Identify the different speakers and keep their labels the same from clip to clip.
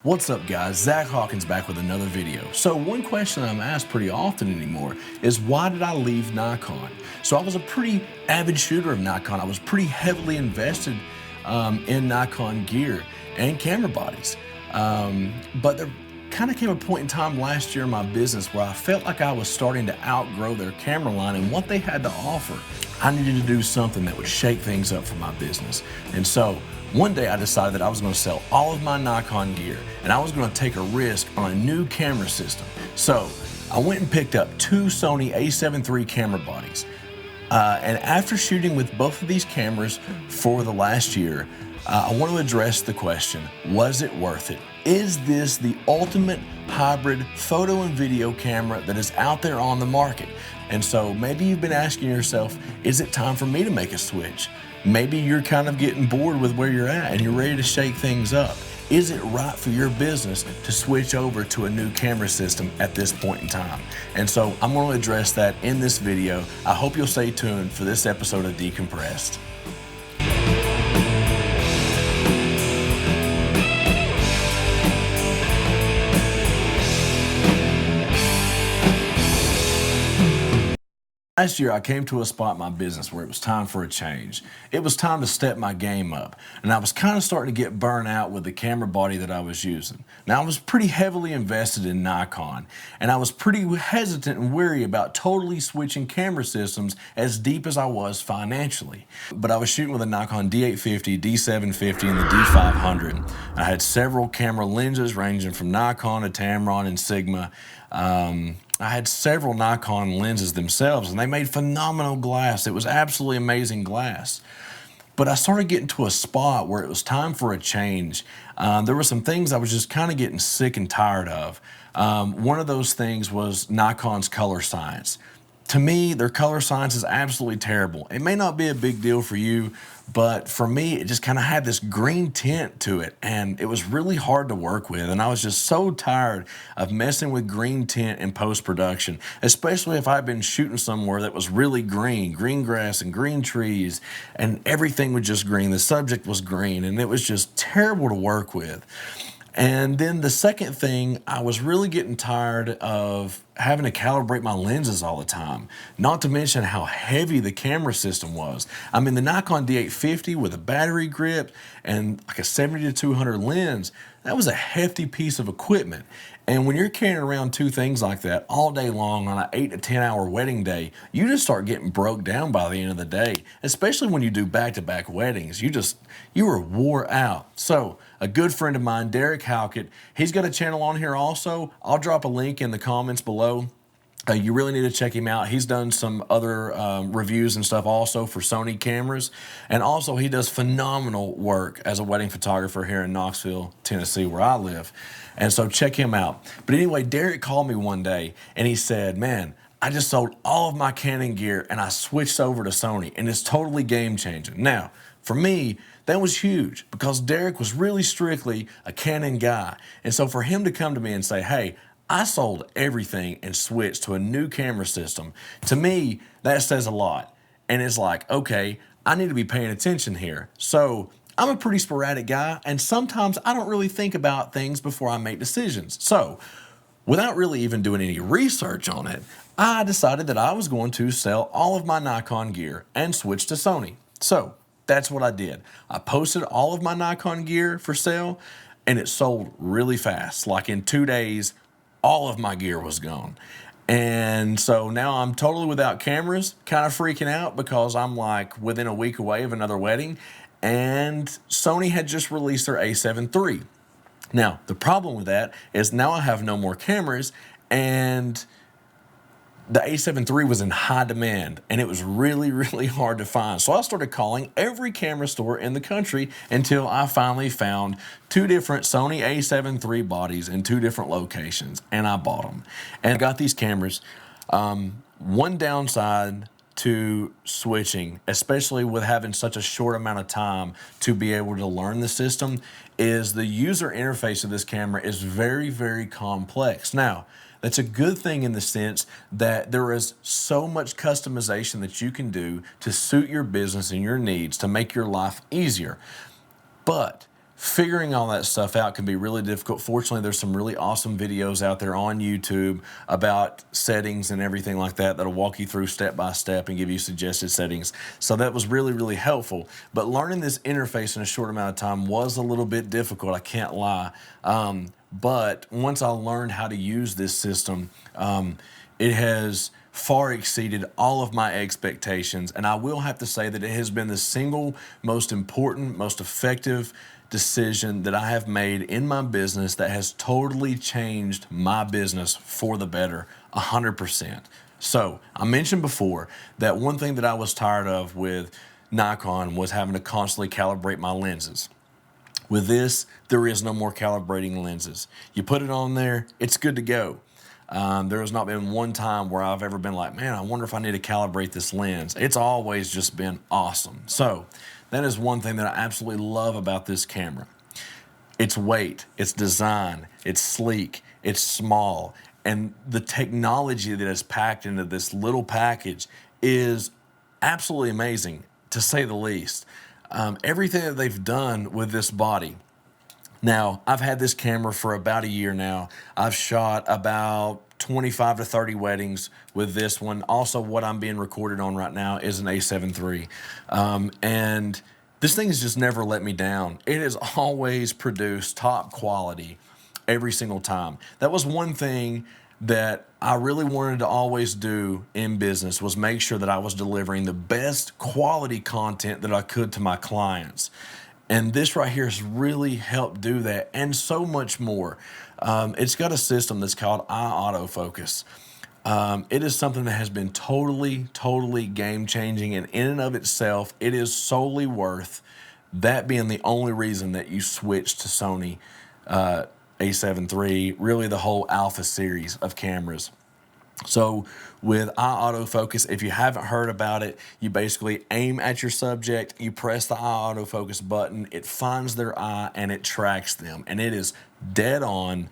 Speaker 1: What's up guys, Zach Hawkins back with another video. So one question I'm asked pretty often anymore is why did I leave Nikon? So I was a pretty avid shooter of Nikon. I was pretty heavily invested in Nikon gear and camera bodies. But there kind of came a point in time last year in my business where I felt like I was starting to outgrow their camera line and what they had to offer. I needed to do something that would shake things up for my business. And so one day I decided that I was going to sell all of my Nikon gear and I was going to take a risk on a new camera system. So I went and picked up two Sony A7iii camera bodies. And after shooting with both of these cameras for the last year, I want to address the question, was it worth it? Is this the ultimate hybrid photo and video camera that is out there on the market? And so maybe you've been asking yourself, is it time for me to make a switch? Maybe you're kind of getting bored with where you're at and you're ready to shake things up. Is it right for your business to switch over to a new camera system at this point in time? And so I'm going to address that in this video. I hope you'll stay tuned for this episode of Decompressed. Last year, I came to a spot in my business where it was time for a change. It was time to step my game up, and I was kind of starting to get burnt out with the camera body that I was using. Now, I was pretty heavily invested in Nikon, and I was pretty hesitant and wary about totally switching camera systems as deep as I was financially. But I was shooting with a Nikon D850, D750, and the D500. I had several camera lenses ranging from Nikon to Tamron and Sigma. I had several Nikon lenses themselves, and they made phenomenal glass. It was absolutely amazing glass. But I started getting to a spot where it was time for a change. There were some things I was just kind of getting sick and tired of. One of those things was Nikon's color science. To me, their color science is absolutely terrible. It may not be a big deal for you, but for me, it just kind of had this green tint to it, and it was really hard to work with. And I was just so tired of messing with green tint in post-production, especially if I'd been shooting somewhere that was really green grass and green trees, and everything was just green. The subject was green, and it was just terrible to work with. And then the second thing, I was really getting tired of having to calibrate my lenses all the time, not to mention how heavy the camera system was. I mean, the Nikon D850 with a battery grip and like a 70 to 200 lens, that was a hefty piece of equipment. And when you're carrying around two things like that all day long on an 8 to 10 hour wedding day, you just start getting broke down by the end of the day, especially when you do back-to-back weddings. You were wore out. So a good friend of mine, Derek Halkett, he's got a channel on here also. I'll drop a link in the comments below. You really need to check him out. He's done some other reviews and stuff also for Sony cameras. And also he does phenomenal work as a wedding photographer here in Knoxville, Tennessee, where I live. And so check him out. But anyway, Derek called me one day and he said, man, I just sold all of my Canon gear and I switched over to Sony and it's totally game changing. Now, for me, that was huge because Derek was really strictly a Canon guy. And so for him to come to me and say, hey, I sold everything and switched to a new camera system, to me, that says a lot. And it's like, okay, I need to be paying attention here. So I'm a pretty sporadic guy, and sometimes I don't really think about things before I make decisions. So without really even doing any research on it, I decided that I was going to sell all of my Nikon gear and switch to Sony. So that's what I did. I posted all of my Nikon gear for sale, and it sold really fast. Like in 2 days, all of my gear was gone. And so now I'm totally without cameras, kind of freaking out because I'm like within a week away of another wedding, and Sony had just released their A7 III. Now, the problem with that is now I have no more cameras, and the A7 III was in high demand, and it was really, really hard to find. So I started calling every camera store in the country until I finally found two different Sony A7 III bodies in two different locations, and I bought them. And I got these cameras. One downside to switching, especially with having such a short amount of time to be able to learn the system, is the user interface of this camera is very, very complex. Now, that's a good thing in the sense that there is so much customization that you can do to suit your business and your needs to make your life easier. But figuring all that stuff out can be really difficult. Fortunately, there's some really awesome videos out there on YouTube about settings and everything like that that'll walk you through step by step and give you suggested settings. So that was really, really helpful. But learning this interface in a short amount of time was a little bit difficult, I can't lie. But once I learned how to use this system, it has far exceeded all of my expectations. And I will have to say that it has been the single most important, most effective decision that I have made in my business that has totally changed my business for the better, 100%. So I mentioned before that one thing that I was tired of with Nikon was having to constantly calibrate my lenses. With this, there is no more calibrating lenses. You put it on there, it's good to go. There has not been one time where I've ever been like, man, I wonder if I need to calibrate this lens. It's always just been awesome. So that is one thing that I absolutely love about this camera. Its weight, its design, it's sleek, it's small, and the technology that is packed into this little package is absolutely amazing, to say the least. Everything that they've done with this body. Now, I've had this camera for about a year now. I've shot about 25 to 30 weddings with this one. Also, what I'm being recorded on right now is an A7 III. And this thing has just never let me down. It has always produced top quality every single time. That was one thing that I really wanted to always do in business, was make sure that I was delivering the best quality content that I could to my clients. And this right here has really helped do that, and so much more. It's got a system that's called autofocus. It is something that has been totally game-changing, and in and of itself, it is solely worth that being the only reason that you switch to Sony A7 III, really the whole Alpha series of cameras. So with eye autofocus, if you haven't heard about it, you basically aim at your subject, you press the eye autofocus button, it finds their eye and it tracks them. And it is dead on.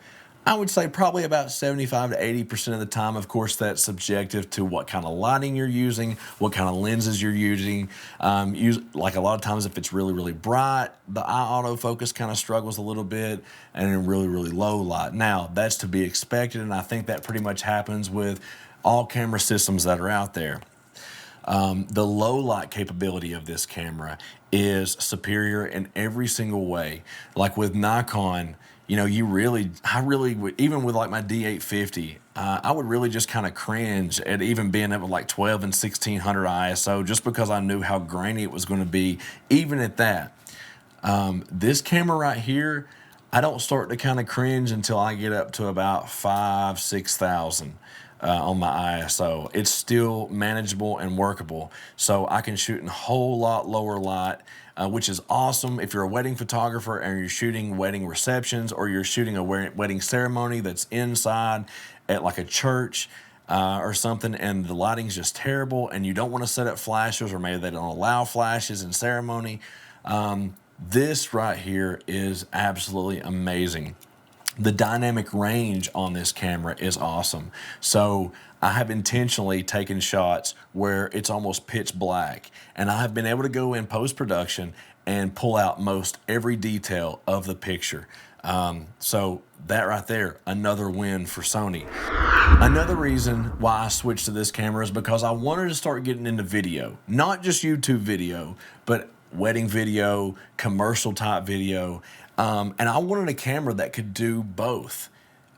Speaker 1: I would say probably about 75 to 80% of the time. Of course, that's subjective to what kind of lighting you're using, what kind of lenses you're using. Like a lot of times, if it's really bright, the eye autofocus kind of struggles a little bit, and in really low light. Now, that's to be expected, and I think that pretty much happens with all camera systems that are out there. The low light capability of this camera is superior in every single way. Like with Nikon, you know, I really would, even with like my D850, I would really just kind of cringe at even being at like 12 and 1600 ISO, just because I knew how grainy it was going to be, even at that. This camera right here, I don't start to kind of cringe until I get up to about 5,000, 6,000 on my ISO. It's still manageable and workable, so I can shoot in a whole lot lower light, which is awesome if you're a wedding photographer and you're shooting wedding receptions, or you're shooting a wedding ceremony that's inside at like a church or something, and the lighting's just terrible and you don't want to set up flashes, or maybe they don't allow flashes in ceremony. This right here is absolutely amazing. The dynamic range on this camera is awesome. So I have intentionally taken shots where it's almost pitch black, and I have been able to go in post-production and pull out most every detail of the picture. So that right there, another win for Sony. Another reason why I switched to this camera is because I wanted to start getting into video, not just YouTube video, but wedding video, commercial type video. And I wanted a camera that could do both.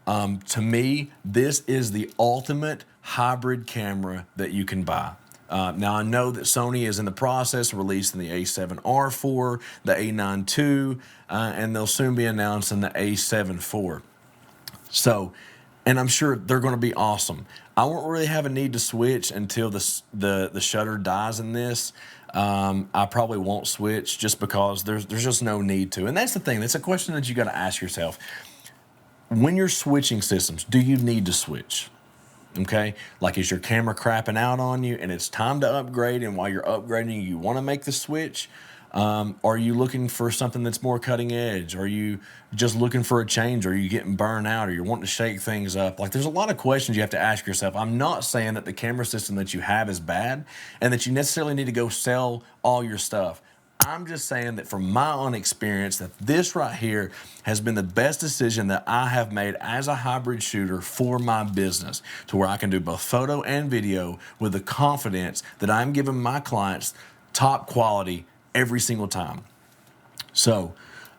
Speaker 1: To me, this is the ultimate hybrid camera that you can buy. Now, I know that Sony is in the process of releasing the A7R4, the A9 II, and they'll soon be announcing the A7 IV. So, and I'm sure they're going to be awesome. I won't really have a need to switch until the shutter dies in this. I probably won't switch just because there's just no need to. And that's the thing. That's a question that you got to ask yourself. When you're switching systems, do you need to switch? Okay? Like, is your camera crapping out on you and it's time to upgrade, and while you're upgrading, you want to make the switch? Are you looking for something that's more cutting edge? Are you just looking for a change? Are you getting burned out? Or you're wanting to shake things up? Like, there's a lot of questions you have to ask yourself. I'm not saying that the camera system that you have is bad and that you necessarily need to go sell all your stuff. I'm just saying that from my own experience that this right here has been the best decision that I have made as a hybrid shooter for my business, to where I can do both photo and video with the confidence that I'm giving my clients top quality every single time. So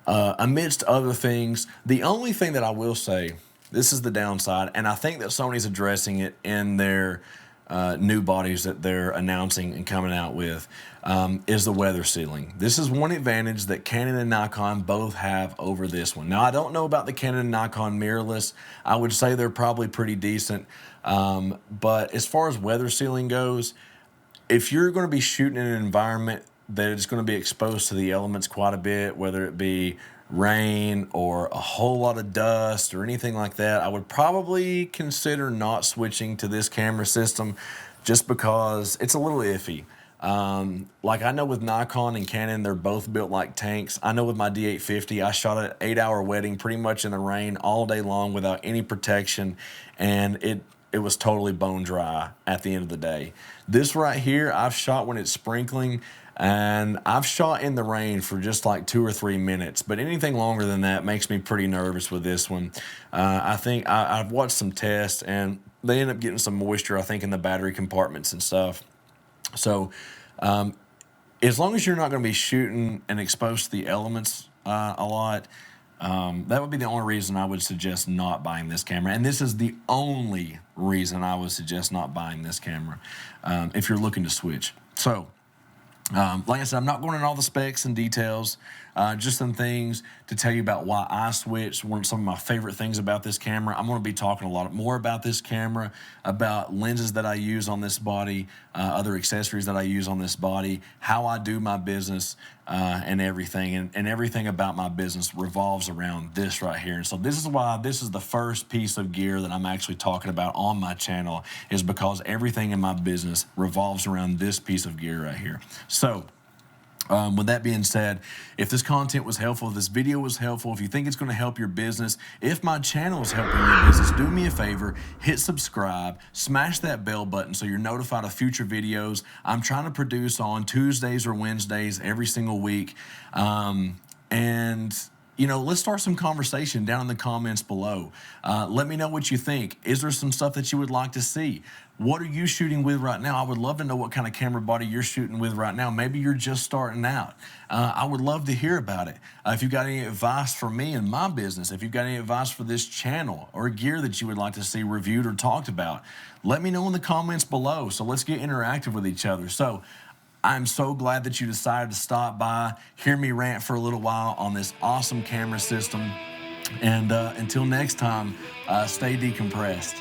Speaker 1: amidst other things, the only thing that I will say, this is the downside, and I think that Sony's addressing it in their new bodies that they're announcing and coming out with, is the weather sealing. This is one advantage that Canon and Nikon both have over this one. Now, I don't know about the Canon and Nikon mirrorless. I would say they're probably pretty decent. But as far as weather sealing goes, if you're going to be shooting in an environment that is going to be exposed to the elements quite a bit, whether it be rain or a whole lot of dust or anything like that, I would probably consider not switching to this camera system, just because it's a little iffy. Like I know with Nikon and Canon, they're both built like tanks. I know with my D850, I shot an 8-hour wedding pretty much in the rain all day long without any protection, and it was totally bone dry at the end of the day. This right here, I've shot when it's sprinkling, and I've shot in the rain for just like 2 or 3 minutes, but anything longer than that makes me pretty nervous with this one. I think I've watched some tests, and they end up getting some moisture, I think, in the battery compartments and stuff. So as long as you're not going to be shooting and exposed to the elements a lot, that would be the only reason I would suggest not buying this camera. And this is the only reason I would suggest not buying this camera if you're looking to switch. So like I said, I'm not going into all the specs and details, just some things to tell you about why I switched. Some of my favorite things about this camera. I'm going to be talking a lot more about this camera, about lenses that I use on this body, other accessories that I use on this body, how I do my business, and everything. And everything about my business revolves around this right here. And so this is why this is the first piece of gear that I'm actually talking about on my channel, is because everything in my business revolves around this piece of gear right here. So with that being said, if this content was helpful, if this video was helpful, if you think it's going to help your business, if my channel is helping your business, do me a favor, hit subscribe, smash that bell button so you're notified of future videos. I'm trying to produce on Tuesdays or Wednesdays every single week. And you know, let's start some conversation down in the comments below. Let me know what you think. Is there some stuff that you would like to see? What are you shooting with right now? I would love to know what kind of camera body you're shooting with right now. Maybe you're just starting out. I would love to hear about it. If you've got any advice for me and my business, if you've got any advice for this channel or gear that you would like to see reviewed or talked about, let me know in the comments below. So let's get interactive with each other. So I'm so glad that you decided to stop by, hear me rant for a little while on this awesome camera system. And until next time, stay decompressed.